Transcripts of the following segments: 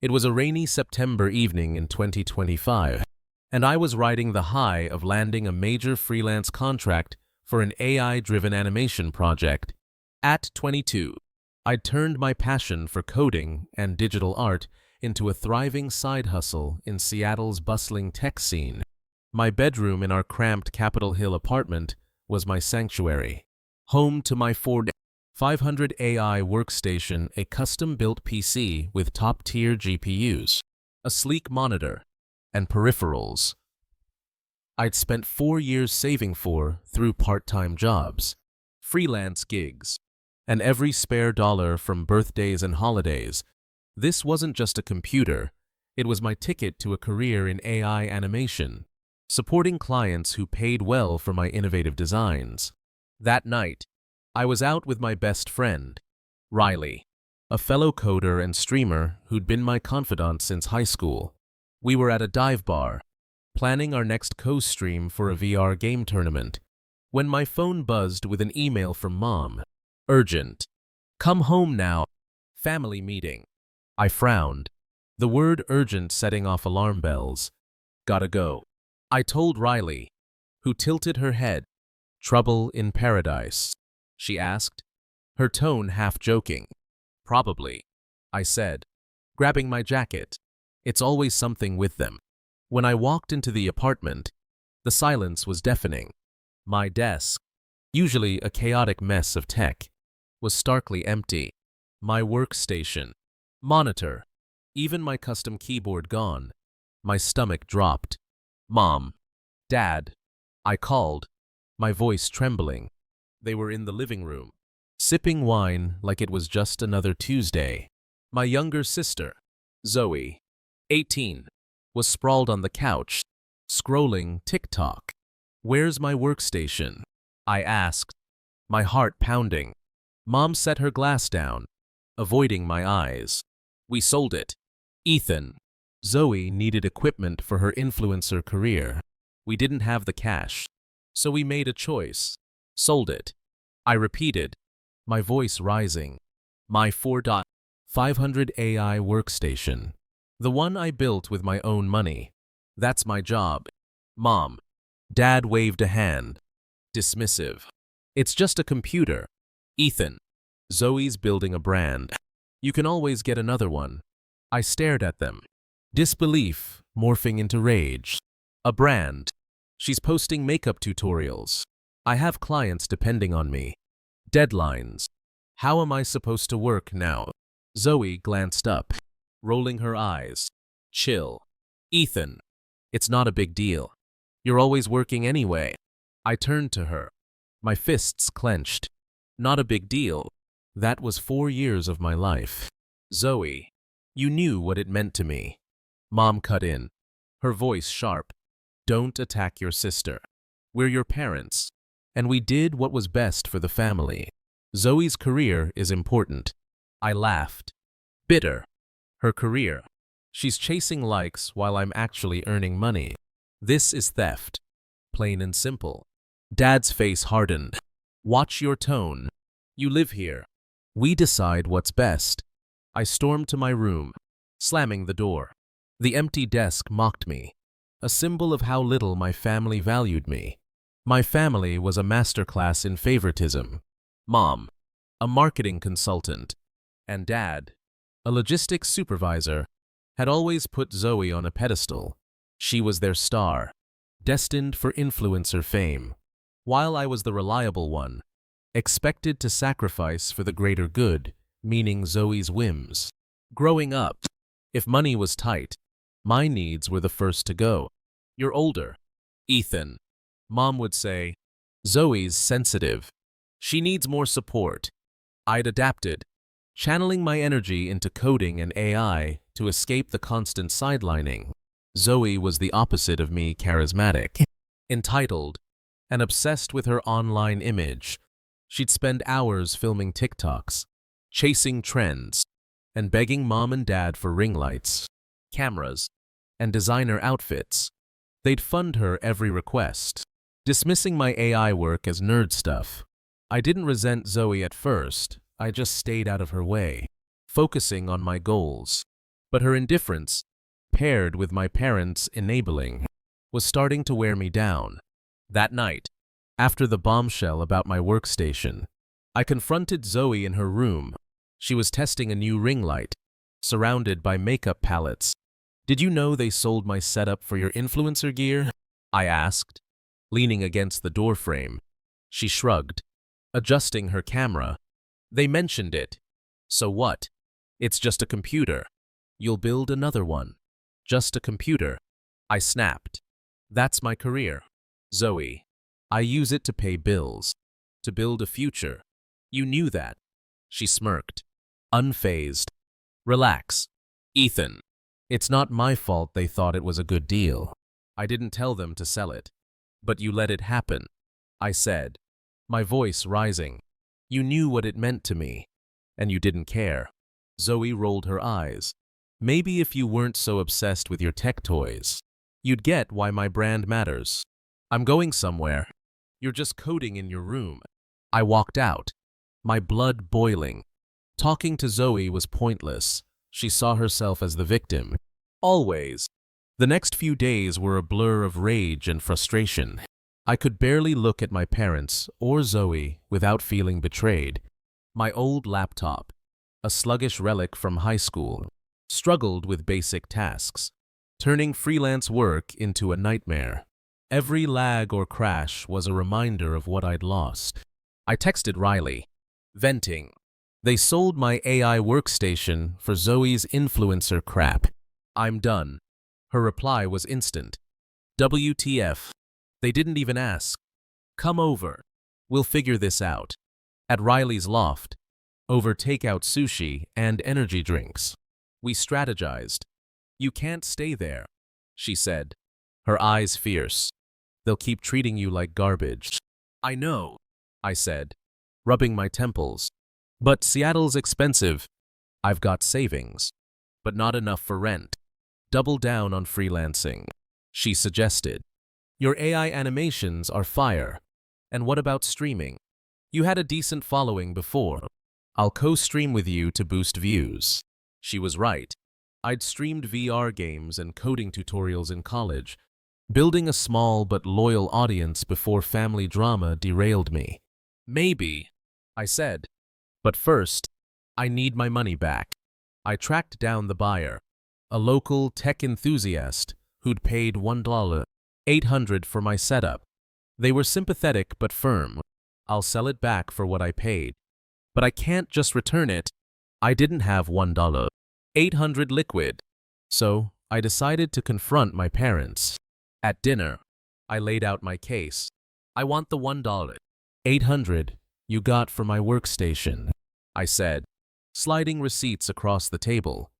It was a rainy September evening in 2025, and I was riding the high of landing a major freelance contract for an AI-driven animation project. At 22, I'd turned my passion for coding and digital art into a thriving side hustle in Seattle's bustling tech scene. My bedroom in our cramped Capitol Hill apartment was my sanctuary, home to my Ford 500 AI workstation, a custom-built PC with top-tier GPUs, a sleek monitor, and peripherals I'd spent 4 years saving for through part-time jobs, freelance gigs, and every spare dollar from birthdays and holidays. This wasn't just a computer, it was my ticket to a career in AI animation, supporting clients who paid well for my innovative designs. That night, I was out with my best friend, Riley, a fellow coder and streamer who'd been my confidant since high school. We were at a dive bar, planning our next co-stream for a VR game tournament, when my phone buzzed with an email from Mom. Urgent. Come home now. Family meeting. I frowned, the word urgent setting off alarm bells. Gotta go. I told Riley, who tilted her head. Trouble in paradise? She asked, her tone half joking. Probably, I said, grabbing my jacket. It's always something with them. When I walked into the apartment, the silence was deafening. My desk, usually a chaotic mess of tech, was starkly empty. My workstation, monitor, even my custom keyboard gone. My stomach dropped. Mom, Dad, I called, my voice trembling. They were in the living room, sipping wine like it was just another Tuesday. My younger sister, Zoe, 18, was sprawled on the couch, scrolling TikTok. Where's my workstation? I asked, my heart pounding. Mom set her glass down, avoiding my eyes. We sold it. Ethan. Zoe needed equipment for her influencer career. We didn't have the cash, so we made a choice. Sold it. I repeated, my voice rising. My 4.500 AI workstation. The one I built with my own money. That's my job. Mom. Dad waved a hand. Dismissive. It's just a computer. Ethan. Zoe's building a brand. You can always get another one. I stared at them. Disbelief morphing into rage. A brand. She's posting makeup tutorials. I have clients depending on me. Deadlines. How am I supposed to work now? Zoe glanced up, rolling her eyes. Chill. Ethan. It's not a big deal. You're always working anyway. I turned to her, my fists clenched. Not a big deal. That was 4 years of my life. Zoe, you knew what it meant to me. Mom cut in, her voice sharp. Don't attack your sister. We're your parents, and we did what was best for the family. Zoe's career is important. I laughed. Bitter. Her career. She's chasing likes while I'm actually earning money. This is theft. Plain and simple. Dad's face hardened. Watch your tone. You live here. We decide what's best. I stormed to my room, slamming the door. The empty desk mocked me, a symbol of how little my family valued me. My family was a masterclass in favoritism. Mom, a marketing consultant, and Dad, a logistics supervisor, had always put Zoe on a pedestal. She was their star, destined for influencer fame, while I was the reliable one, expected to sacrifice for the greater good, meaning Zoe's whims. Growing up, if money was tight, my needs were the first to go. You're older. Ethan. Mom would say, Zoe's sensitive. She needs more support. I'd adapted, channeling my energy into coding and AI to escape the constant sidelining. Zoe was the opposite of me, charismatic, entitled, and obsessed with her online image. She'd spend hours filming TikToks, chasing trends, and begging Mom and Dad for ring lights, cameras, and designer outfits. They'd fund her every request, dismissing my AI work as nerd stuff. I didn't resent Zoe at first, I just stayed out of her way, focusing on my goals. But her indifference, paired with my parents' enabling, was starting to wear me down. That night, after the bombshell about my workstation, I confronted Zoe in her room. She was testing a new ring light, surrounded by makeup palettes. "Did you know they sold my setup for your influencer gear?" I asked, leaning against the doorframe. She shrugged, adjusting her camera. "They mentioned it. So what? It's just a computer. You'll build another one. Just a computer." I snapped. "That's my career, Zoe. I use it to pay bills, to build a future. You knew that." She smirked, unfazed. "Relax, Ethan. It's not my fault they thought it was a good deal. I didn't tell them to sell it. But you let it happen," I said, my voice rising. "You knew what it meant to me, and you didn't care." Zoe rolled her eyes. "Maybe if you weren't so obsessed with your tech toys, you'd get why my brand matters. I'm going somewhere. You're just coding in your room." I walked out, my blood boiling. Talking to Zoe was pointless. She saw herself as the victim. Always. The next few days were a blur of rage and frustration. I could barely look at my parents or Zoe without feeling betrayed. My old laptop, a sluggish relic from high school, struggled with basic tasks, turning freelance work into a nightmare. Every lag or crash was a reminder of what I'd lost. I texted Riley, venting. They sold my AI workstation for Zoe's influencer crap. "I'm done." Her reply was instant. "WTF. They didn't even ask. Come over. We'll figure this out." At Riley's loft, over takeout sushi and energy drinks, we strategized. "You can't stay there," she said, her eyes fierce. "They'll keep treating you like garbage." "I know," I said, rubbing my temples. "But Seattle's expensive. I've got savings, but not enough for rent." "Double down on freelancing," she suggested. "Your AI animations are fire. And what about streaming? You had a decent following before. I'll co-stream with you to boost views." She was right. I'd streamed VR games and coding tutorials in college, building a small but loyal audience before family drama derailed me. "Maybe," I said. "But first, I need my money back." I tracked down the buyer, a local tech enthusiast who'd paid $1,800 for my setup. They were sympathetic but firm. "I'll sell it back for what I paid. But I can't just return it." I didn't have $1,800 liquid, so I decided to confront my parents. At dinner, I laid out my case. "I want the $1,800 you got for my workstation," I said, sliding receipts across the table.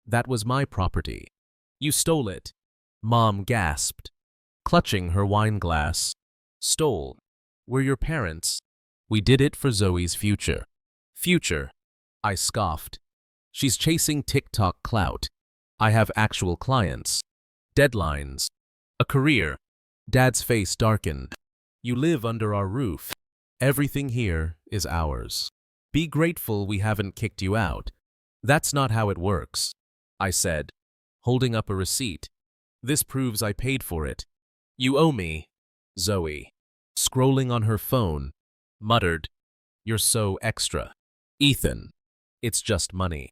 "That was my property. You stole it." Mom gasped, clutching her wine glass. "Stole? We're your parents. We did it for Zoe's future." "Future?" I scoffed. "She's chasing TikTok clout. I have actual clients, deadlines, a career." Dad's face darkened. "You live under our roof. Everything here is ours. Be grateful we haven't kicked you out." "That's not how it works," I said, holding up a receipt. "This proves I paid for it." "You owe me." Zoe, scrolling on her phone, muttered, "You're so extra." "Ethan, it's just money."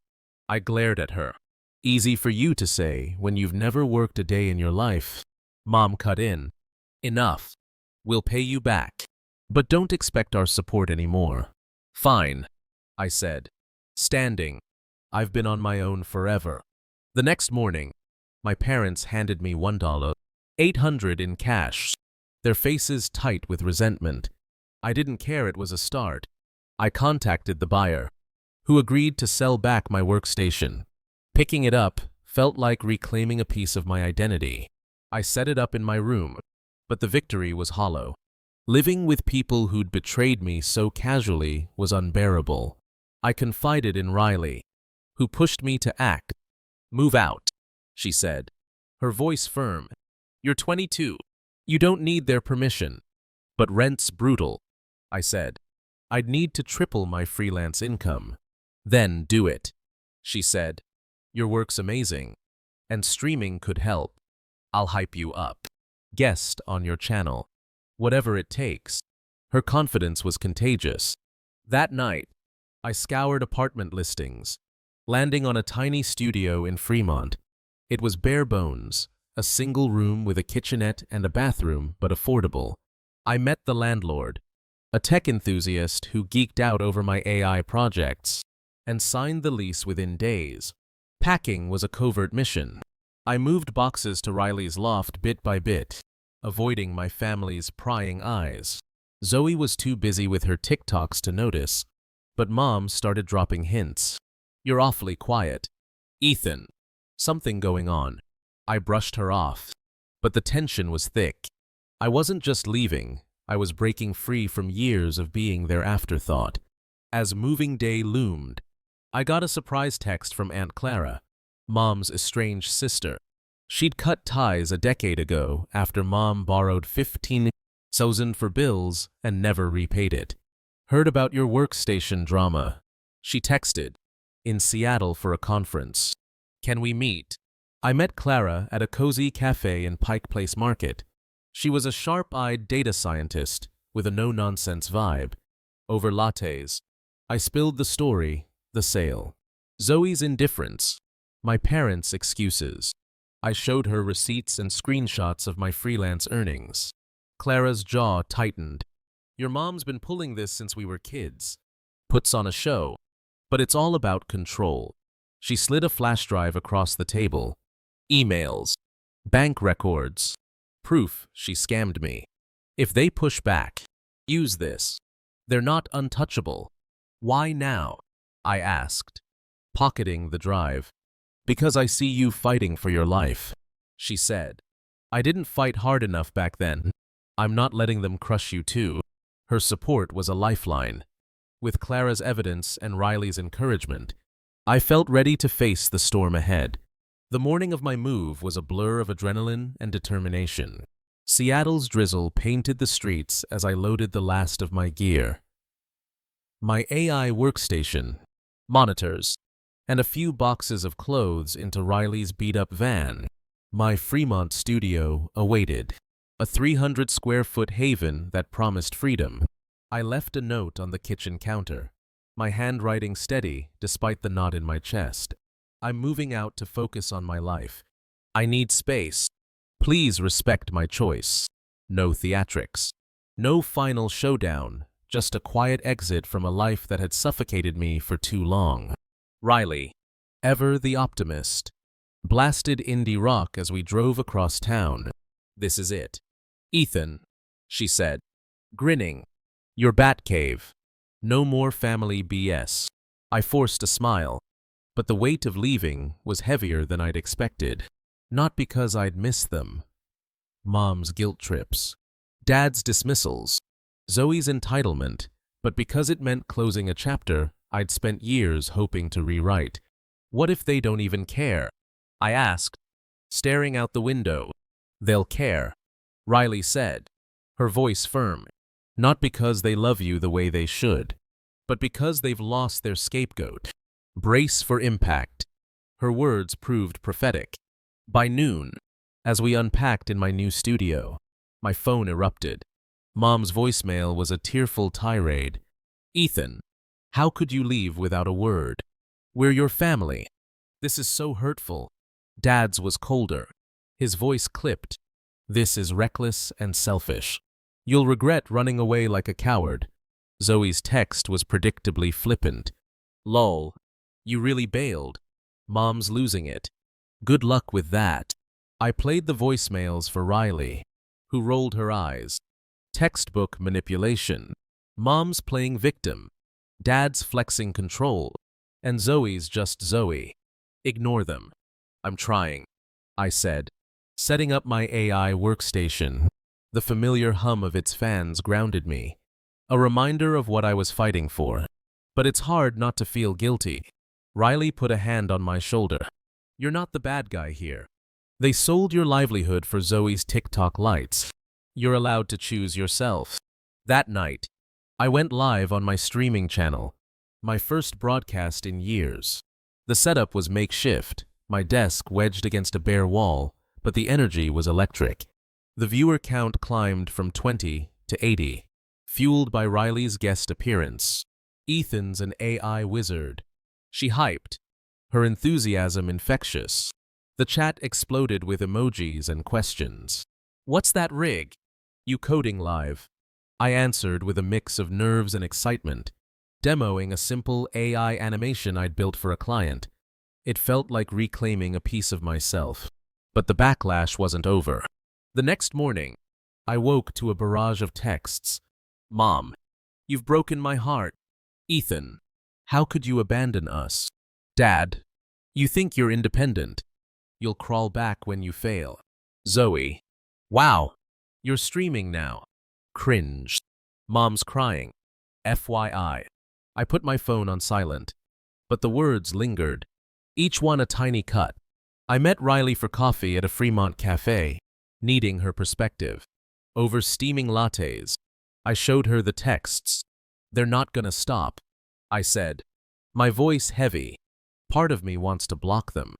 I glared at her. "Easy for you to say when you've never worked a day in your life." Mom cut in. "Enough. We'll pay you back. But don't expect our support anymore." "Fine," I said, standing. "I've been on my own forever." The next morning, my parents handed me $1,800 in cash, their faces tight with resentment. I didn't care, it was a start. I contacted the buyer, who agreed to sell back my workstation. Picking it up felt like reclaiming a piece of my identity. I set it up in my room, but the victory was hollow. Living with people who'd betrayed me so casually was unbearable. I confided in Riley, who pushed me to act. "Move out," she said, her voice firm. "You're 22. You don't need their permission." "But rent's brutal," I said. "I'd need to triple my freelance income." "Then do it," she said, Your work's amazing, and streaming could help. I'll hype you up. Guest on your channel. Whatever it takes. Her confidence was contagious. That night, I scoured apartment listings, landing on a tiny studio in Fremont. It was bare bones, a single room with a kitchenette and a bathroom, but affordable. I met the landlord, a tech enthusiast who geeked out over my AI projects, and signed the lease within days. Packing was a covert mission. I moved boxes to Riley's loft bit by bit, avoiding my family's prying eyes. Zoe was too busy with her TikToks to notice, but Mom started dropping hints. You're awfully quiet. Ethan. Something going on. I brushed her off, but the tension was thick. I wasn't just leaving, I was breaking free from years of being their afterthought. As moving day loomed, I got a surprise text from Aunt Clara, Mom's estranged sister. She'd cut ties a decade ago after Mom borrowed $15,000 for bills and never repaid it. Heard about your Workstation drama. She texted. In Seattle for a conference. Can we meet? I met Clara at a cozy cafe in Pike Place Market. She was a sharp-eyed data scientist with a no-nonsense vibe. Over lattes, I spilled the story, the sale. Zoe's indifference. My parents' excuses. I showed her receipts and screenshots of my freelance earnings. Clara's jaw tightened. Your mom's been pulling this since we were kids. Puts on a show. But it's all about control. She slid a flash drive across the table. Emails. Bank records. Proof she scammed me. If they push back, use this. They're not untouchable. Why now? I asked, pocketing the drive. Because I see you fighting for your life, she said. I didn't fight hard enough back then. I'm not letting them crush you too. Her support was a lifeline. With Clara's evidence and Riley's encouragement, I felt ready to face the storm ahead. The morning of my move was a blur of adrenaline and determination. Seattle's drizzle painted the streets as I loaded the last of my gear. My AI workstation, monitors, and a few boxes of clothes into Riley's beat-up van. My Fremont studio awaited, a 300-square-foot haven that promised freedom. I left a note on the kitchen counter, my handwriting steady despite the knot in my chest. I'm moving out to focus on my life. I need space. Please respect my choice. No theatrics. No final showdown, just a quiet exit from a life that had suffocated me for too long. Riley, ever the optimist, blasted indie rock as we drove across town. This is it. Ethan, she said, grinning. Your Batcave. No more family BS. I forced a smile, but the weight of leaving was heavier than I'd expected. Not because I'd missed them. Mom's guilt trips. Dad's dismissals. Zoe's entitlement, but because it meant closing a chapter I'd spent years hoping to rewrite. What if they don't even care? I asked, staring out the window. They'll care, Riley said, her voice firm. Not because they love you the way they should, but because they've lost their scapegoat. Brace for impact. Her words proved prophetic. By noon, as we unpacked in my new studio, my phone erupted. Mom's voicemail was a tearful tirade. Ethan, how could you leave without a word? We're your family. This is so hurtful. Dad's was colder. His voice clipped. This is reckless and selfish. You'll regret running away like a coward. Zoe's text was predictably flippant. Lol. You really bailed. Mom's losing it. Good luck with that. I played the voicemails for Riley, who rolled her eyes. Textbook manipulation. Mom's playing victim. Dad's flexing control. And Zoe's just Zoe. Ignore them. I'm trying, I said, setting up my AI workstation. The familiar hum of its fans grounded me, a reminder of what I was fighting for. But it's hard not to feel guilty. Riley put a hand on my shoulder. You're not the bad guy here. They sold your livelihood for Zoe's TikTok lights. You're allowed to choose yourself. That night, I went live on my streaming channel, my first broadcast in years. The The setup was makeshift, my desk wedged against a bare wall, but the energy was electric. The viewer count climbed from 20 to 80, fueled by Riley's guest appearance. Ethan's an AI wizard. She hyped, her enthusiasm infectious. The chat exploded with emojis and questions. "What's that rig? You coding live?" I answered with a mix of nerves and excitement, demoing a simple AI animation I'd built for a client. It felt like reclaiming a piece of myself. But the backlash wasn't over. The next morning, I woke to a barrage of texts. "Mom, you've broken my heart." "Ethan, how could you abandon us?" "Dad, you think you're independent. You'll crawl back when you fail." "Zoe, wow, you're streaming now." Cringe. "Mom's crying. FYI." I put my phone on silent, but the words lingered, each one a tiny cut. I met Riley for coffee at a Fremont cafe, needing her perspective. Over steaming lattes, I showed her the texts. "They're not gonna stop," I said, my voice heavy. Part of me wants to block them.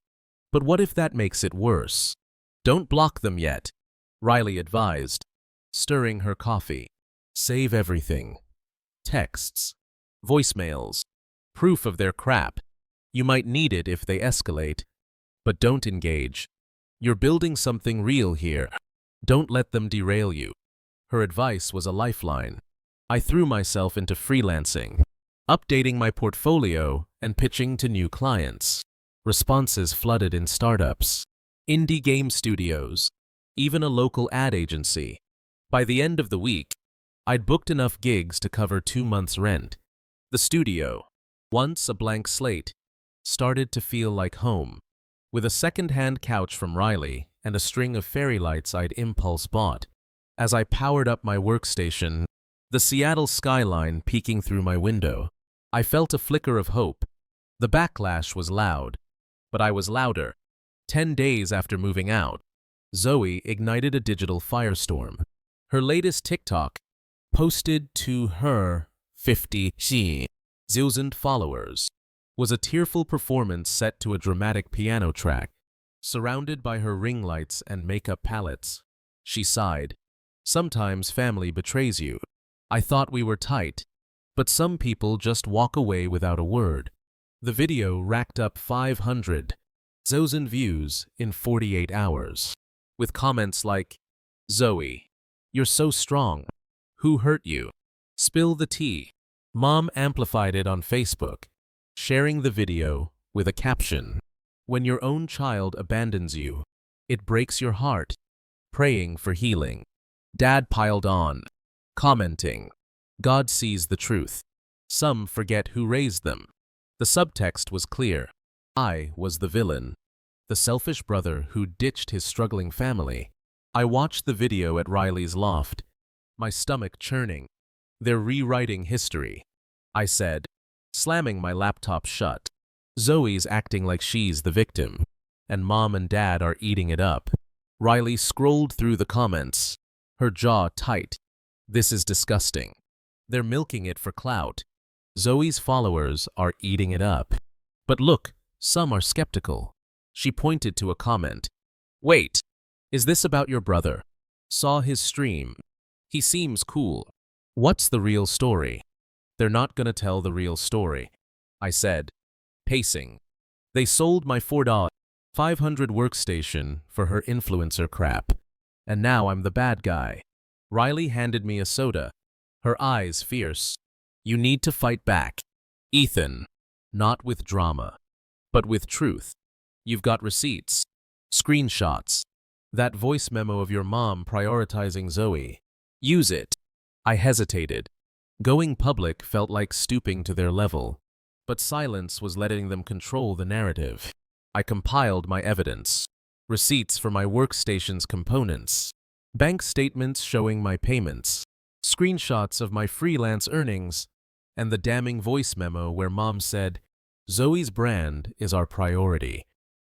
But what if that makes it worse? "Don't block them yet," Riley advised, stirring her coffee. "Save everything. Texts, voicemails, proof of their crap. You might need it if they escalate. But don't engage. You're building something real here. Don't let them derail you." Her advice was a lifeline. I threw myself into freelancing, updating my portfolio and pitching to new clients. Responses flooded in startups, indie game studios, even a local ad agency. By the end of the week, I'd booked enough gigs to cover 2 months' rent. The studio, once a blank slate, started to feel like home. With a second-hand couch from Riley and a string of fairy lights I'd impulse bought. As I powered up my workstation, the Seattle skyline peeking through my window, I felt a flicker of hope. The backlash was loud, but I was louder. 10 days after moving out, Zoe ignited a digital firestorm. Her latest TikTok, posted to her 50,000 followers, was a tearful performance set to a dramatic piano track. Surrounded by her ring lights and makeup palettes, she sighed. "Sometimes family betrays you. I thought we were tight, but some people just walk away without a word." The video racked up 500,000 views in 48 hours, with comments like, "Zoe, you're so strong. Who hurt you? Spill the tea." Mom amplified it on Facebook, sharing the video with a caption, "When your own child abandons you, it breaks your heart. Praying for healing." Dad piled on, commenting, "God sees the truth. Some forget who raised them." The subtext was clear. I was the villain, the selfish brother who ditched his struggling family. I watched the video at Riley's loft, my stomach churning. "They're rewriting history," I said, slamming my laptop shut. "Zoe's acting like she's the victim, and Mom and Dad are eating it up." Riley scrolled through the comments, her jaw tight. "This is disgusting. They're milking it for clout. Zoe's followers are eating it up. But look, some are skeptical." She pointed to a comment. "Wait, is this about your brother? Saw his stream. He seems cool. What's the real story?" "They're not gonna tell the real story," I said, pacing. "They sold my $4,500 workstation for her influencer crap, and now I'm the bad guy." Riley handed me a soda, her eyes fierce. "You need to fight back, Ethan. Not with drama, but with truth. You've got receipts, screenshots, that voice memo of your mom prioritizing Zoe. Use it." I hesitated. Going public felt like stooping to their level, but silence was letting them control the narrative. I compiled my evidence, receipts for my workstation's components, bank statements showing my payments, screenshots of my freelance earnings, and the damning voice memo where Mom said, "Zoe's brand is our priority.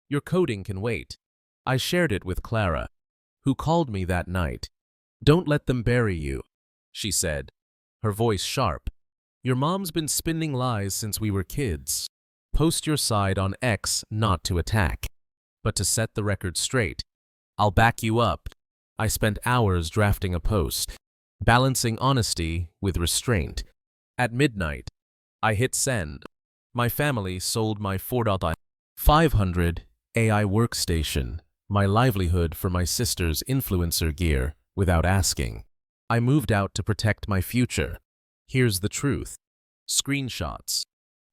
Your coding can wait." I shared it with Clara, who called me that night. "Don't let them bury you," she said, her voice sharp. "Your mom's been spinning lies since we were kids. Post your side on X not to attack, but to set the record straight. I'll back you up. I spent hours drafting a post, balancing honesty with restraint. At midnight, I hit send. My family sold my 4,500 AI workstation, my livelihood for my sister's influencer gear, without asking. I moved out to protect my future. Here's the truth. Screenshots,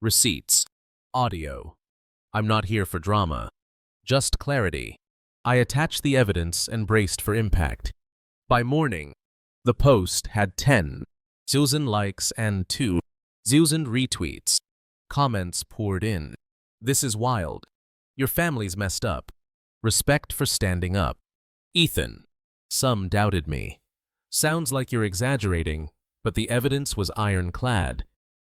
receipts, audio. I'm not here for drama, just clarity. I attached the evidence and braced for impact. By morning, the post had 10,000 likes and 2,000 retweets. Comments poured in. This is wild. Your family's messed up. Respect for standing up. Ethan. Some doubted me. Sounds like you're exaggerating, but the evidence was ironclad.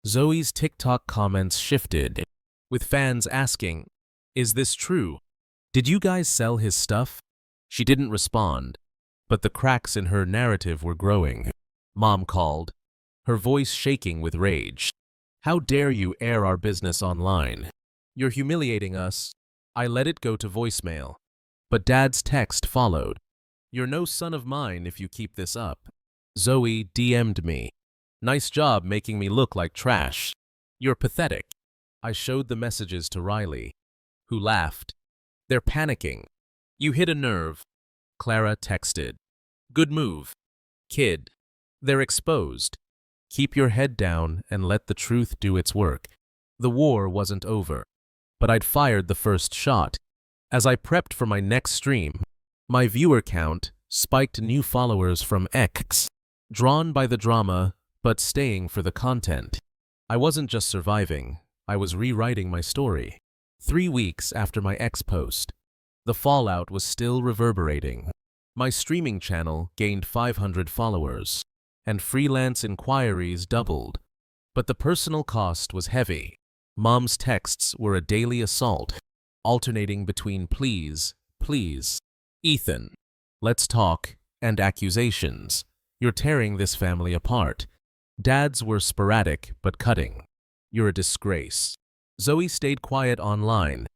Zoe's TikTok comments shifted, with fans asking, "Is this true? Did you guys sell his stuff?" She didn't respond, but the cracks in her narrative were growing. Mom called, her voice shaking with rage. "How dare you air our business online? You're humiliating us." I let it go to voicemail, but Dad's text followed. "You're no son of mine if you keep this up." Zoe DM'd me. "Nice job making me look like trash. You're pathetic." I showed the messages to Riley, who laughed. "They're panicking. You hit a nerve." Clara texted. "Good move. Kid. They're exposed. Keep your head down and let the truth do its work." The war wasn't over, but I'd fired the first shot. As I prepped for my next stream, my viewer count spiked. New followers from X, drawn by the drama but staying for the content. I wasn't just surviving, I was rewriting my story. 3 weeks after my X post, the fallout was still reverberating. My streaming channel gained 500 followers, and freelance inquiries doubled. But the personal cost was heavy. Mom's texts were a daily assault, alternating between please, Ethan, let's talk, and accusations. You're tearing this family apart. Dad's were sporadic but cutting. You're a disgrace. Zoe stayed quiet online,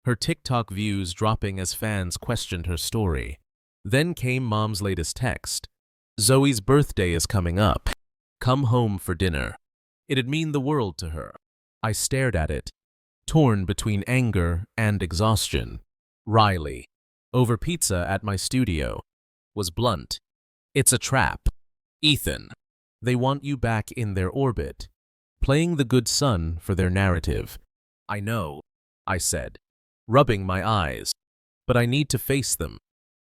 her TikTok views dropping as fans questioned her story. Then came Mom's latest text. Zoe's birthday is coming up. Come home for dinner. It'd mean the world to her. I stared at it, torn between anger and exhaustion. Riley, over pizza at my studio, was blunt. "It's a trap. Ethan, they want you back in their orbit, playing the good son for their narrative." "I know," I said, rubbing my eyes, "but I need to face them.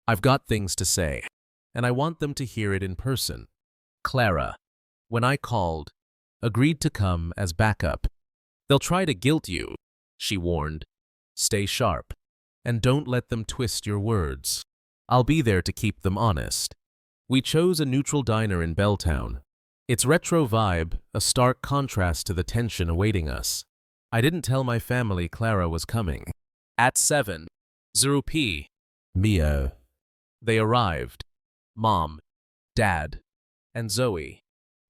I've got things to say, and I want them to hear it in person." Clara, when I called, agreed to come as backup. "They'll try to guilt you," she warned. "Stay sharp, and don't let them twist your words. I'll be there to keep them honest." We chose a neutral diner in Belltown. Its retro vibe, a stark contrast to the tension awaiting us. I didn't tell my family Clara was coming. At 7:00 p.m. They arrived. Mom, Dad, and Zoe,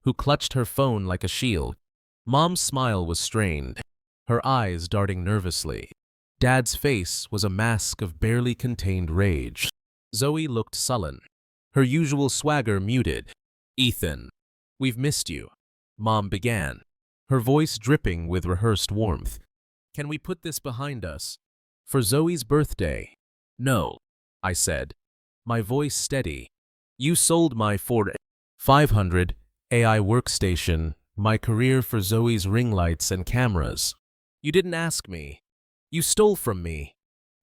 who clutched her phone like a shield. Mom's smile was strained, her eyes darting nervously. Dad's face was a mask of barely contained rage. Zoe looked sullen, her usual swagger muted. "Ethan, we've missed you," Mom began, her voice dripping with rehearsed warmth. "Can we put this behind us? For Zoe's birthday?" "No," I said, my voice steady. "You sold my 4,500 AI workstation, my career for Zoe's ring lights and cameras. You didn't ask me. You stole from me,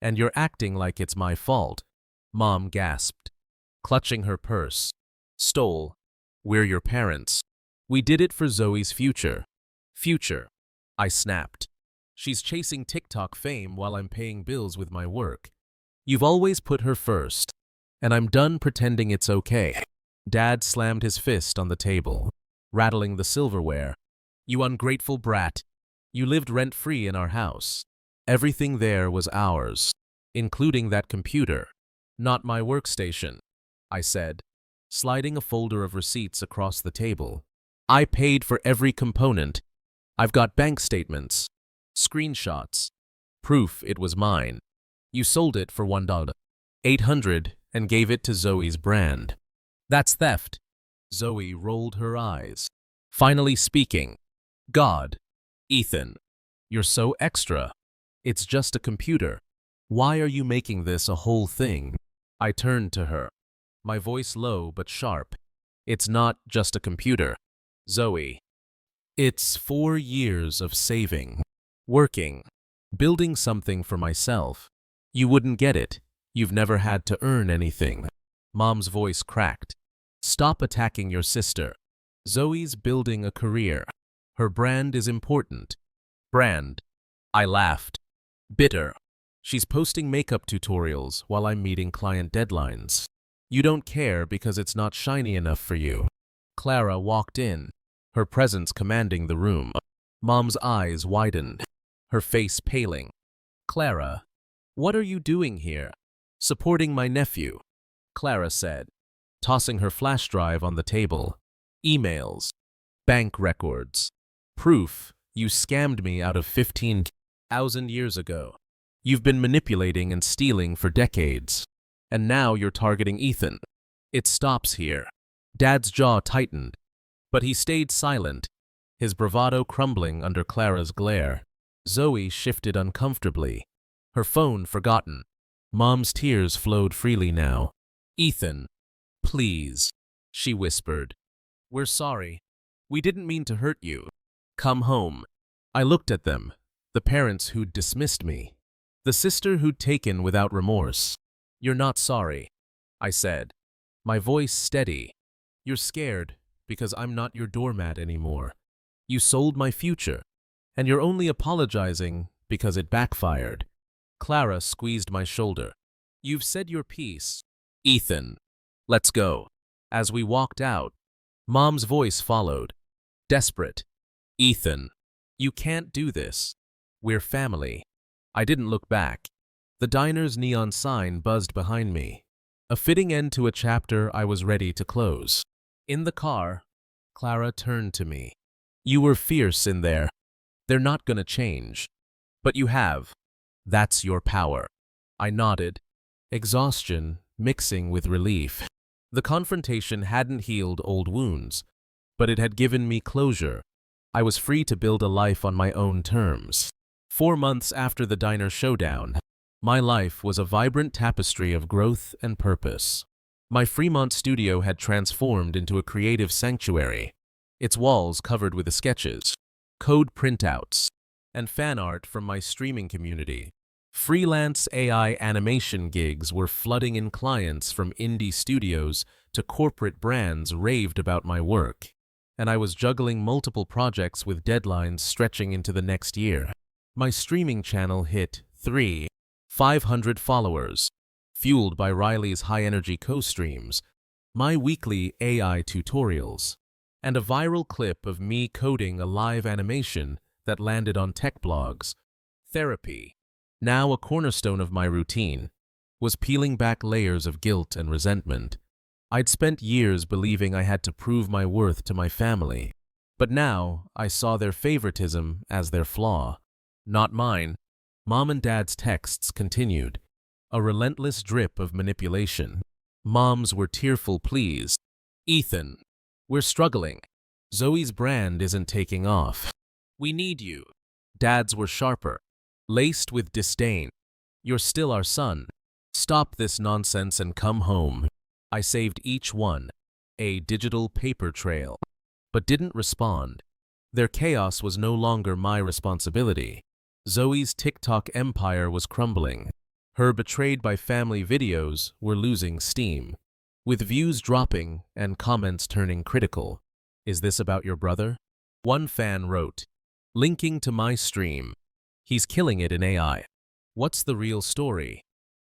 and you're acting like it's my fault." Mom gasped, clutching her purse. "Stole? We're your parents. We did it for Zoe's future." "Future," I snapped. "She's chasing TikTok fame while I'm paying bills with my work. You've always put her first, and I'm done pretending it's okay." Dad slammed his fist on the table, rattling the silverware. "You ungrateful brat. You lived rent-free in our house. Everything there was ours, including that computer." "Not my workstation," I said, sliding a folder of receipts across the table. "I paid for every component. I've got bank statements, Screenshots. Proof it was mine. You sold it for $1,800 and gave it to Zoe's brand. That's theft. Zoe rolled her eyes. Finally speaking. God. Ethan. You're so extra. It's just a computer. Why are you making this a whole thing? I turned to her, my voice low but sharp. It's not just a computer, Zoe. It's 4 years of saving, working, building something for myself. You wouldn't get it. You've never had to earn anything. Mom's voice cracked. Stop attacking your sister. Zoe's building a career. Her brand is important. Brand. I laughed. Bitter. She's posting makeup tutorials while I'm meeting client deadlines. You don't care because it's not shiny enough for you. Clara walked in, her presence commanding the room. Mom's eyes widened, her face paling. Clara, what are you doing here? Supporting my nephew, Clara said, tossing her flash drive on the table. Emails, bank records, proof you scammed me out of 15,000 years ago. You've been manipulating and stealing for decades. And now you're targeting Ethan. It stops here. Dad's jaw tightened, but he stayed silent, his bravado crumbling under Clara's glare. Zoe shifted uncomfortably, her phone forgotten. Mom's tears flowed freely now. Ethan, please, she whispered. We're sorry. We didn't mean to hurt you. Come home. I looked at them, the parents who'd dismissed me, the sister who'd taken without remorse. You're not sorry, I said, my voice steady. You're scared because I'm not your doormat anymore. You sold my future, and you're only apologizing because it backfired. Clara squeezed my shoulder. You've said your piece. Ethan, let's go. As we walked out, Mom's voice followed. Desperate. Ethan, you can't do this. We're family. I didn't look back. The diner's neon sign buzzed behind me, a fitting end to a chapter I was ready to close. In the car, Clara turned to me. You were fierce in there. They're not gonna change. But you have. That's your power. I nodded, exhaustion mixing with relief. The confrontation hadn't healed old wounds, but it had given me closure. I was free to build a life on my own terms. 4 months after the diner showdown, my life was a vibrant tapestry of growth and purpose. My Fremont studio had transformed into a creative sanctuary, its walls covered with sketches, code printouts, and fan art from my streaming community. Freelance AI animation gigs were flooding in. Clients from indie studios to corporate brands raved about my work, and I was juggling multiple projects with deadlines stretching into the next year. My streaming channel hit 500 followers, fueled by Riley's high-energy co-streams, my weekly AI tutorials, and a viral clip of me coding a live animation that landed on tech blogs. Therapy, now a cornerstone of my routine, was peeling back layers of guilt and resentment. I'd spent years believing I had to prove my worth to my family, but now I saw their favoritism as their flaw, not mine. Mom and Dad's texts continued, a relentless drip of manipulation. Mom's were tearful pleas. Ethan, we're struggling. Zoe's brand isn't taking off. We need you. Dad's were sharper, laced with disdain. You're still our son. Stop this nonsense and come home. I saved each one, a digital paper trail, but didn't respond. Their chaos was no longer my responsibility. Zoe's TikTok empire was crumbling. Her betrayed by family videos were losing steam, with views dropping and comments turning critical. Is this about your brother? One fan wrote, linking to my stream. He's killing it in AI. What's the real story?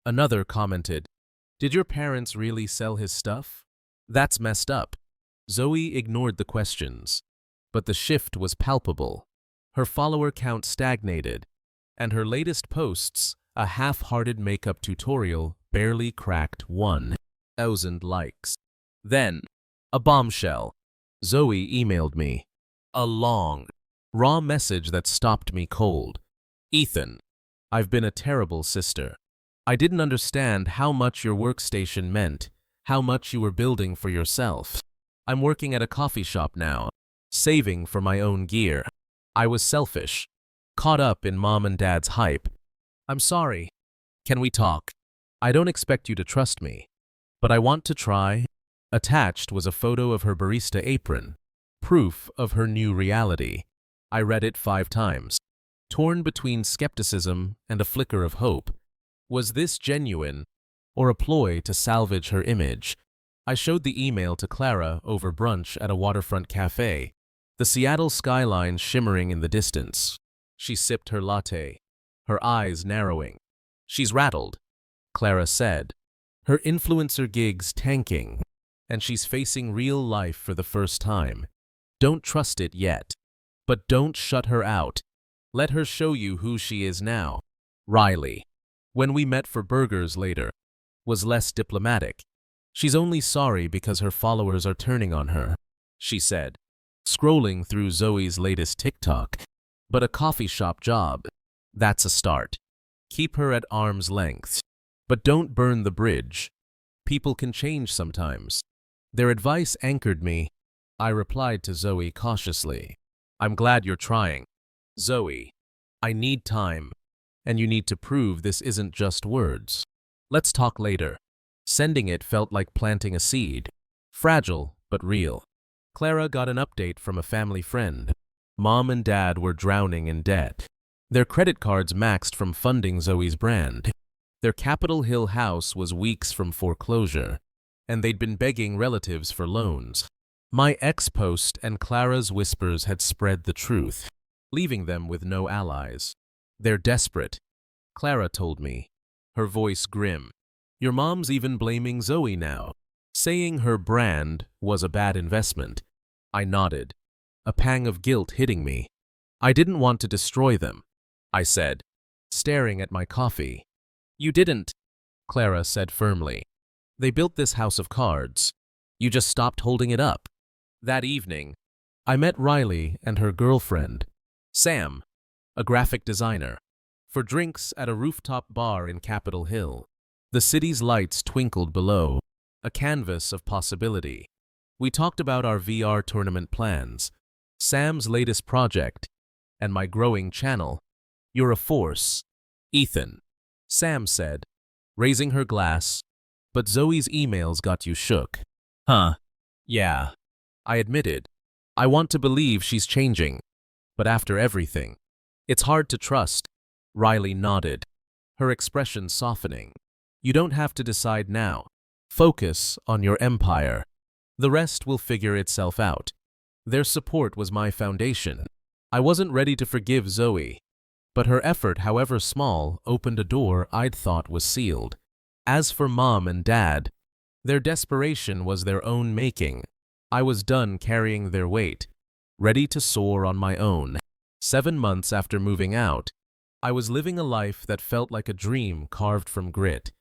Another commented, did your parents really sell his stuff? That's messed up. Zoe ignored the questions, but the shift was palpable. Her follower count stagnated, and her latest posts, a half-hearted makeup tutorial, barely cracked 1,000 likes. Then, a bombshell. Zoe emailed me. A long, raw message that stopped me cold. Ethan, I've been a terrible sister. I didn't understand how much your workstation meant, how much you were building for yourself. I'm working at a coffee shop now, saving for my own gear. I was selfish, caught up in mom and dad's hype. I'm sorry. Can we talk? I don't expect you to trust me, but I want to try. Attached was a photo of her barista apron, proof of her new reality. I read it 5 times, torn between skepticism and a flicker of hope. Was this genuine, or a ploy to salvage her image? I showed the email to Clara over brunch at a waterfront cafe, the Seattle skyline shimmering in the distance. She sipped her latte, her eyes narrowing. She's rattled, Clara said. Her influencer gig's tanking, and she's facing real life for the first time. Don't trust it yet, but don't shut her out. Let her show you who she is now. Riley, when we met for burgers later, was less diplomatic. She's only sorry because her followers are turning on her, she said, scrolling through Zoe's latest TikTok. But a coffee shop job, that's a start. Keep her at arm's length, but don't burn the bridge. People can change sometimes. Their advice anchored me. I replied to Zoe cautiously. I'm glad you're trying. Zoe, I need time, and you need to prove this isn't just words. Let's talk later. Sending it felt like planting a seed. Fragile, but real. Clara got an update from a family friend. Mom and Dad were drowning in debt. Their credit cards maxed from funding Zoe's brand. Their Capitol Hill house was weeks from foreclosure, and they'd been begging relatives for loans. My ex-post and Clara's whispers had spread the truth, leaving them with no allies. They're desperate, Clara told me, her voice grim. Your mom's even blaming Zoe now, saying her brand was a bad investment. I nodded, a pang of guilt hitting me. I didn't want to destroy them, I said, staring at my coffee. You didn't, Clara said firmly. They built this house of cards. You just stopped holding it up. That evening, I met Riley and her girlfriend, Sam, a graphic designer, for drinks at a rooftop bar in Capitol Hill. The city's lights twinkled below, a canvas of possibility. We talked about our VR tournament plans, Sam's latest project, and my growing channel. You're a force, Ethan, Sam said, raising her glass, but Zoe's emails got you shook. Huh. Yeah, I admitted. I want to believe she's changing, but after everything, it's hard to trust. Riley nodded, her expression softening. You don't have to decide now. Focus on your empire. The rest will figure itself out. Their support was my foundation. I wasn't ready to forgive Zoe, but her effort, however small, opened a door I'd thought was sealed. As for Mom and Dad, their desperation was their own making. I was done carrying their weight, ready to soar on my own. 7 months after moving out, I was living a life that felt like a dream carved from grit.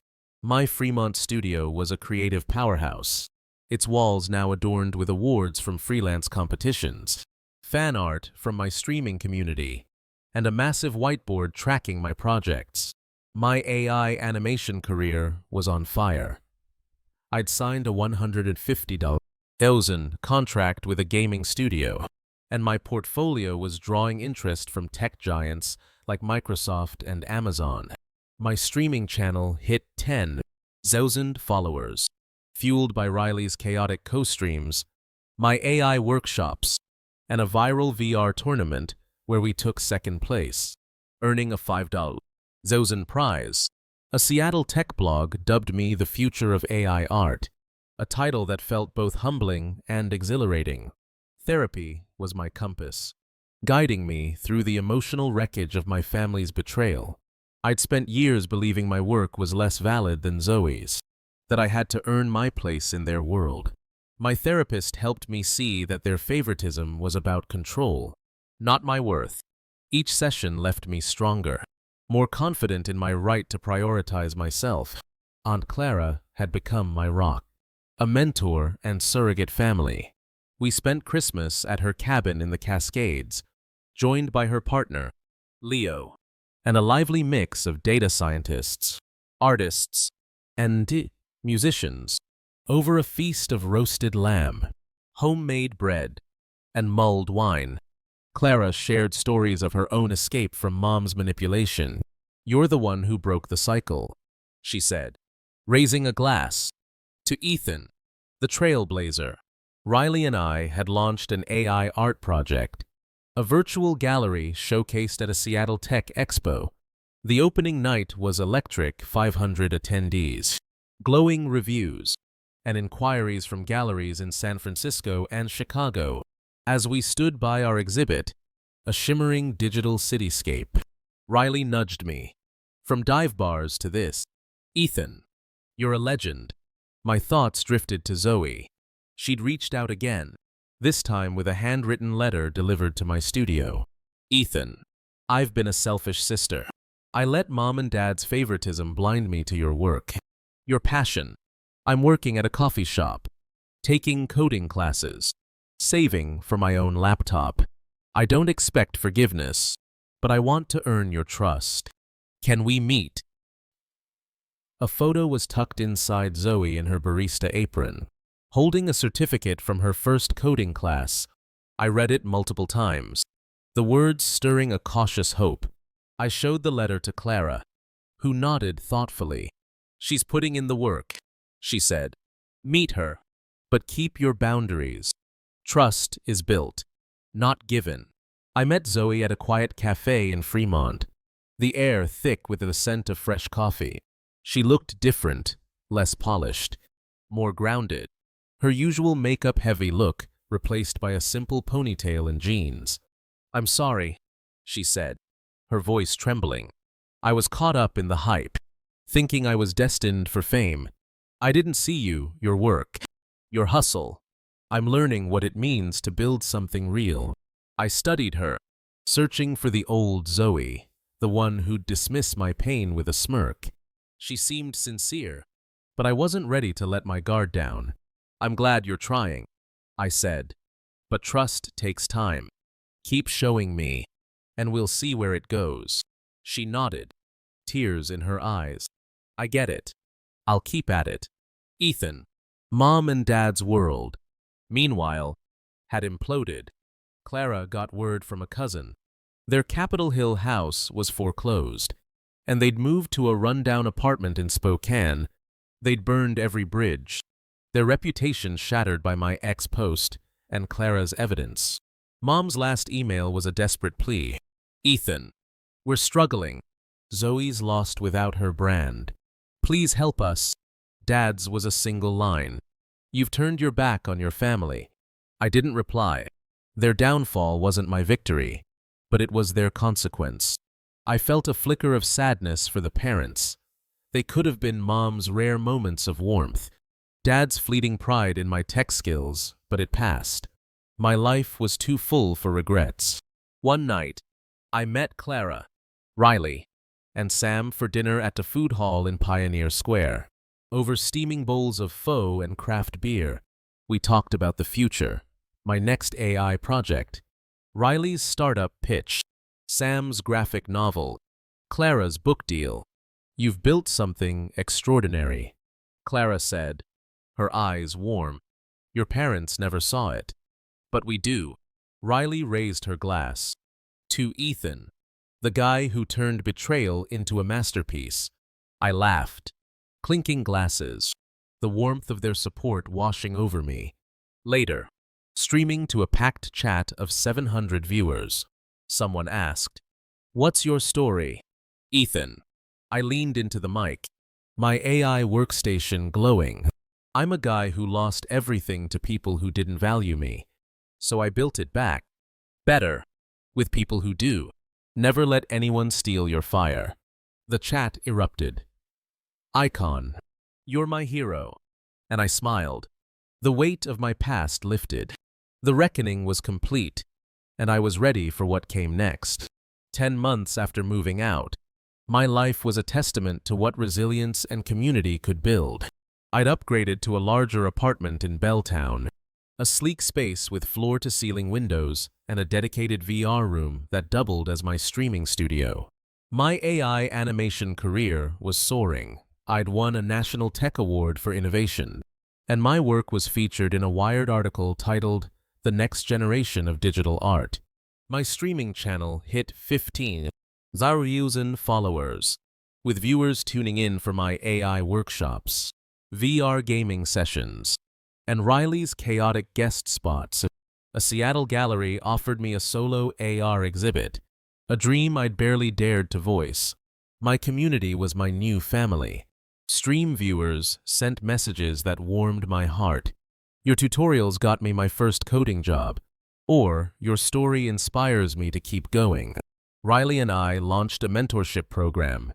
My Fremont studio was a creative powerhouse, its walls now adorned with awards from freelance competitions, fan art from my streaming community, and a massive whiteboard tracking my projects. My AI animation career was on fire. I'd signed a $150,000 contract with a gaming studio, and my portfolio was drawing interest from tech giants like Microsoft and Amazon. My streaming channel hit 10,000 followers, fueled by Riley's chaotic co-streams, my AI workshops, and a viral VR tournament where we took second place, earning a $5,000 prize. A Seattle tech blog dubbed me the future of AI art, a title that felt both humbling and exhilarating. Therapy was my compass, guiding me through the emotional wreckage of my family's betrayal. I'd spent years believing my work was less valid than Zoe's, that I had to earn my place in their world. My therapist helped me see that their favoritism was about control, not my worth. Each session left me stronger, more confident in my right to prioritize myself. Aunt Clara had become my rock, a mentor and surrogate family. We spent Christmas at her cabin in the Cascades, joined by her partner, Leo. and a lively mix of data scientists, artists, and musicians, over a feast of roasted lamb, homemade bread, and mulled wine. Clara shared stories of her own escape from Mom's manipulation. "You're the one who broke the cycle," she said, raising a glass. To Ethan, the trailblazer, Riley and I had launched an AI art project, a virtual gallery showcased at a Seattle Tech Expo. The opening night was electric, 500 attendees, glowing reviews, and inquiries from galleries in San Francisco and Chicago. As we stood by our exhibit, a shimmering digital cityscape, Riley nudged me. "From dive bars to this. Ethan, you're a legend." My thoughts drifted to Zoe. She'd reached out again, this time with a handwritten letter delivered to my studio. "Ethan, I've been a selfish sister. I let Mom and Dad's favoritism blind me to your work, your passion. I'm working at a coffee shop, taking coding classes, saving for my own laptop. I don't expect forgiveness, but I want to earn your trust. Can we meet?" A photo was tucked inside Zoe in her barista apron, holding a certificate from her first coding class. I read it multiple times, the words stirring a cautious hope. I showed the letter to Clara, who nodded thoughtfully. "She's putting in the work," she said. "Meet her, but keep your boundaries. Trust is built, not given." I met Zoe at a quiet cafe in Fremont, the air thick with the scent of fresh coffee. She looked different, less polished, more grounded. Her usual makeup-heavy look replaced by a simple ponytail and jeans. "I'm sorry," she said, her voice trembling. "I was caught up in the hype, thinking I was destined for fame. I didn't see you, your work, your hustle. I'm learning what it means to build something real." I studied her, searching for the old Zoe, the one who'd dismiss my pain with a smirk. She seemed sincere, but I wasn't ready to let my guard down. "I'm glad you're trying," I said, "but trust takes time. Keep showing me, and we'll see where it goes." She nodded, tears in her eyes. "I get it. I'll keep at it." Ethan, Mom and Dad's world, meanwhile, had imploded. Clara got word from a cousin. Their Capitol Hill house was foreclosed, and they'd moved to a rundown apartment in Spokane. They'd burned every bridge, their reputation shattered by my ex-post and Clara's evidence. Mom's last email was a desperate plea. "Ethan, we're struggling. Zoe's lost without her brand. Please help us." Dad's was a single line. "You've turned your back on your family." I didn't reply. Their downfall wasn't my victory, but it was their consequence. I felt a flicker of sadness for the parents. They could have been Mom's rare moments of warmth, Dad's fleeting pride in my tech skills, but it passed. My life was too full for regrets. One night, I met Clara, Riley, and Sam for dinner at the food hall in Pioneer Square. Over steaming bowls of pho and craft beer, we talked about the future, my next AI project, Riley's startup pitch, Sam's graphic novel, Clara's book deal. "You've built something extraordinary," Clara said, her eyes warm. "Your parents never saw it." "But we do." Riley raised her glass. "To Ethan, the guy who turned Betrayal into a masterpiece." I laughed, clinking glasses, the warmth of their support washing over me. Later, streaming to a packed chat of 700 viewers, someone asked, "What's your story?" "Ethan." I leaned into the mic, my AI workstation glowing. "I'm a guy who lost everything to people who didn't value me, so I built it back. Better, with people who do. Never let anyone steal your fire." The chat erupted. "Icon, you're my hero." And I smiled. The weight of my past lifted. The reckoning was complete, and I was ready for what came next. 10 months after moving out, my life was a testament to what resilience and community could build. I'd upgraded to a larger apartment in Belltown, a sleek space with floor-to-ceiling windows and a dedicated VR room that doubled as my streaming studio. My AI animation career was soaring. I'd won a National Tech Award for innovation, and my work was featured in a Wired article titled "The Next Generation of Digital Art." My streaming channel hit 15,000 followers, with viewers tuning in for my AI workshops, VR gaming sessions, and Riley's chaotic guest spots. A Seattle gallery offered me a solo AR exhibit, a dream I'd barely dared to voice. My community was my new family. Stream viewers sent messages that warmed my heart. "Your tutorials got me my first coding job," or "Your story inspires me to keep going." Riley and I launched a mentorship program,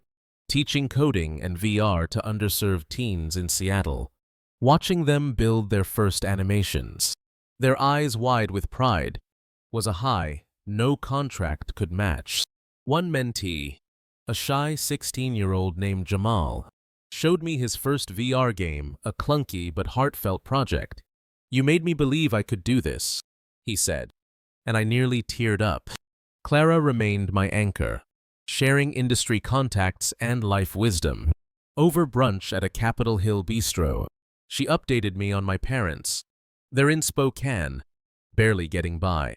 teaching coding and VR to underserved teens in Seattle. Watching them build their first animations, their eyes wide with pride, was a high no contract could match. One mentee, a shy 16-year-old named Jamal, showed me his first VR game, a clunky but heartfelt project. "You made me believe I could do this," he said, and I nearly teared up. Clara remained my anchor, sharing industry contacts and life wisdom. Over brunch at a Capitol Hill bistro, she updated me on my parents. "They're in Spokane, barely getting by.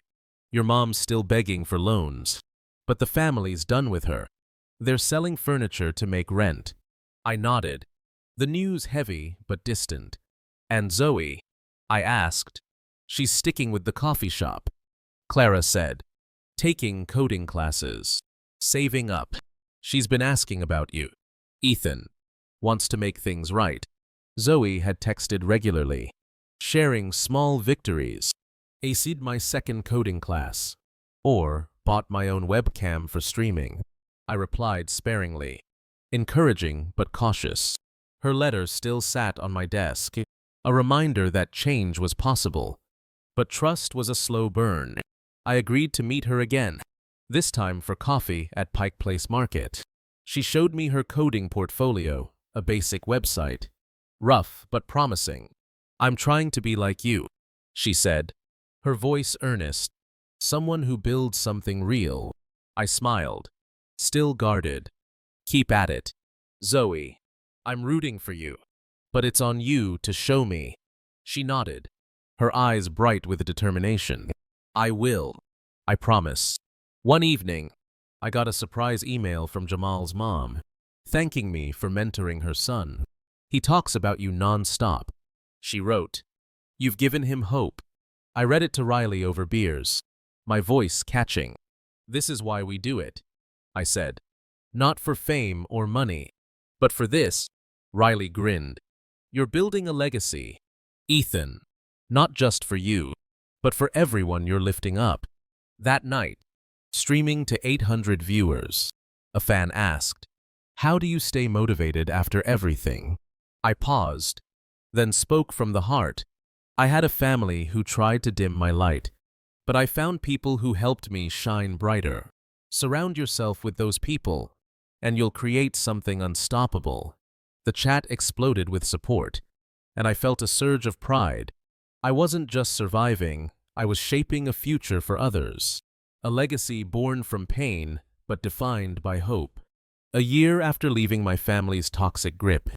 Your mom's still begging for loans, but the family's done with her. They're selling furniture to make rent." I nodded, the news heavy but distant. "And Zoe?" I asked. "She's sticking with the coffee shop," Clara said. "Taking coding classes. Saving up. She's been asking about you. Ethan wants to make things right." Zoe had texted regularly, sharing small victories. "Aced my second coding class," or "bought my own webcam for streaming." I replied sparingly, encouraging but cautious. Her letter still sat on my desk, a reminder that change was possible. But trust was a slow burn. I agreed to meet her again, this time for coffee at Pike Place Market. She showed me her coding portfolio, a basic website. Rough but promising. "I'm trying to be like you," she said, her voice earnest. "Someone who builds something real." I smiled, still guarded. "Keep at it, Zoe. I'm rooting for you, but it's on you to show me." She nodded, her eyes bright with determination. "I will. I promise." One evening, I got a surprise email from Jamal's mom, thanking me for mentoring her son. "He talks about you non-stop," she wrote. "You've given him hope." I read it to Riley over beers, my voice catching. "This is why we do it," I said. "Not for fame or money, but for this." Riley grinned. "You're building a legacy, Ethan. Not just for you, but for everyone you're lifting up." That night, streaming to 800 viewers, a fan asked, "How do you stay motivated after everything?" I paused, then spoke from the heart. "I had a family who tried to dim my light, but I found people who helped me shine brighter. Surround yourself with those people, and you'll create something unstoppable." The chat exploded with support, and I felt a surge of pride. I wasn't just surviving, I was shaping a future for others. A legacy born from pain, but defined by hope. A year after leaving my family's toxic grip,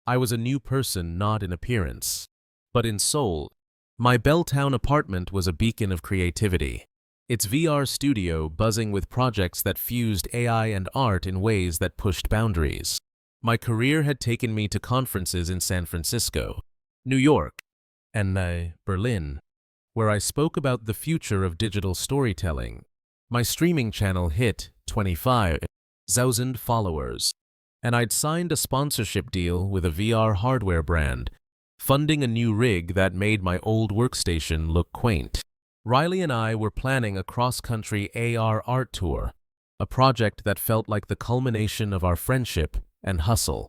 I was a new person not in appearance, but in soul. My Belltown apartment was a beacon of creativity, its VR studio buzzing with projects that fused AI and art in ways that pushed boundaries. My career had taken me to conferences in San Francisco, New York, and Berlin, where I spoke about the future of digital storytelling. My streaming channel hit 25,000 followers, and I'd signed a sponsorship deal with a VR hardware brand, funding a new rig that made my old workstation look quaint. Riley and I were planning a cross-country AR art tour, a project that felt like the culmination of our friendship and hustle.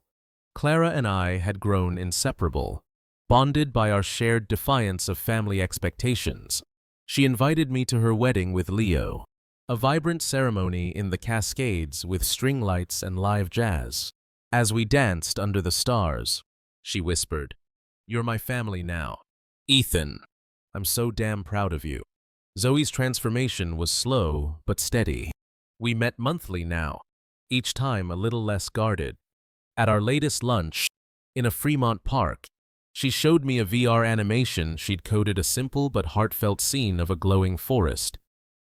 Clara and I had grown inseparable, bonded by our shared defiance of family expectations. She invited me to her wedding with Leo, a vibrant ceremony in the Cascades with string lights and live jazz. As we danced under the stars, she whispered, "You're my family now. Ethan, I'm so damn proud of you." Zoe's transformation was slow but steady. We met monthly now, each time a little less guarded. At our latest lunch, in a Fremont park, she showed me a VR animation she'd coded a simple but heartfelt scene of a glowing forest.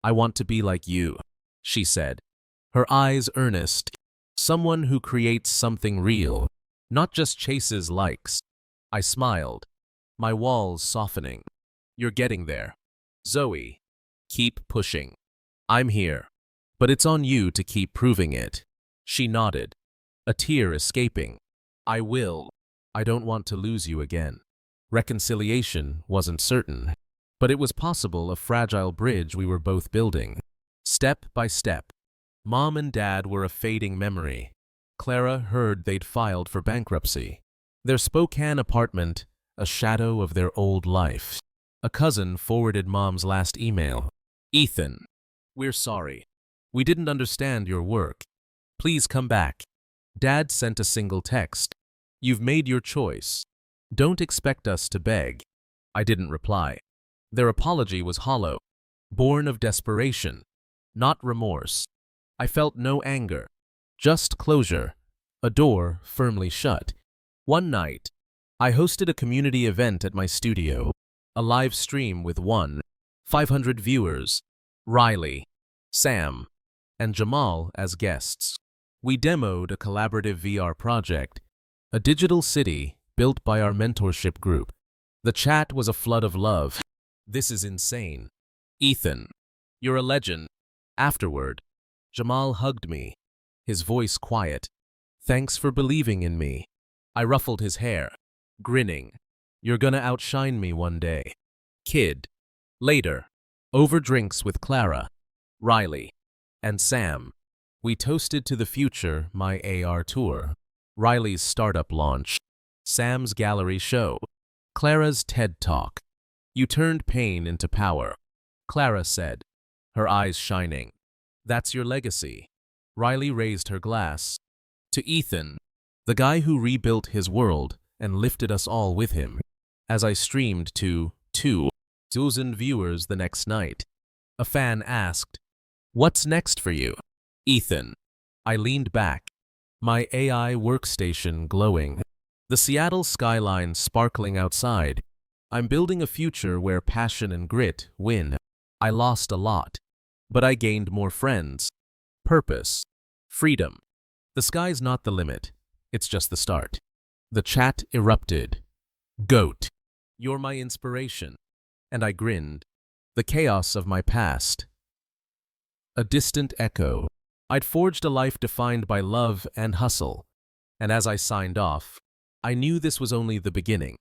"I want to be like you," she said, her eyes earnest. "Someone who creates something real, not just chases likes." I smiled, my walls softening. "You're getting there, Zoe. Keep pushing. I'm here. But it's on you to keep proving it." She nodded, a tear escaping. "I will. I don't want to lose you again." Reconciliation wasn't certain, but it was possible, a fragile bridge we were both building. Step by step. Mom and Dad were a fading memory. Clara heard they'd filed for bankruptcy. Their Spokane apartment, a shadow of their old life. A cousin forwarded Mom's last email. "Ethan, we're sorry. We didn't understand your work. Please come back." Dad sent a single text. "You've made your choice. Don't expect us to beg." I didn't reply. Their apology was hollow, born of desperation, not remorse. I felt no anger, just closure, a door firmly shut. One night, I hosted a community event at my studio, a live stream with 500 viewers, Riley, Sam, and Jamal as guests. We demoed a collaborative VR project, a digital city built by our mentorship group. The chat was a flood of love. "This is insane. Ethan, you're a legend." Afterward, Jamal hugged me, his voice quiet. "Thanks for believing in me." I ruffled his hair, grinning. "You're gonna outshine me one day, kid." Later, over drinks with Clara, Riley, and Sam, we toasted to the future, my AR tour, Riley's startup launch, Sam's gallery show, Clara's TED Talk. "You turned pain into power," Clara said, her eyes shining. "That's your legacy." Riley raised her glass. "To Ethan, the guy who rebuilt his world and lifted us all with him." As I streamed to 2,000 viewers the next night, a fan asked, "What's next for you, Ethan?" I leaned back, my AI workstation glowing, the Seattle skyline sparkling outside. "I'm building a future where passion and grit win." I lost a lot, but I gained more friends, purpose, freedom. The sky's not the limit, it's just the start. The chat erupted. "Goat, you're my inspiration." And I grinned. The chaos of my past, a distant echo. I'd forged a life defined by love and hustle, and as I signed off, I knew this was only the beginning.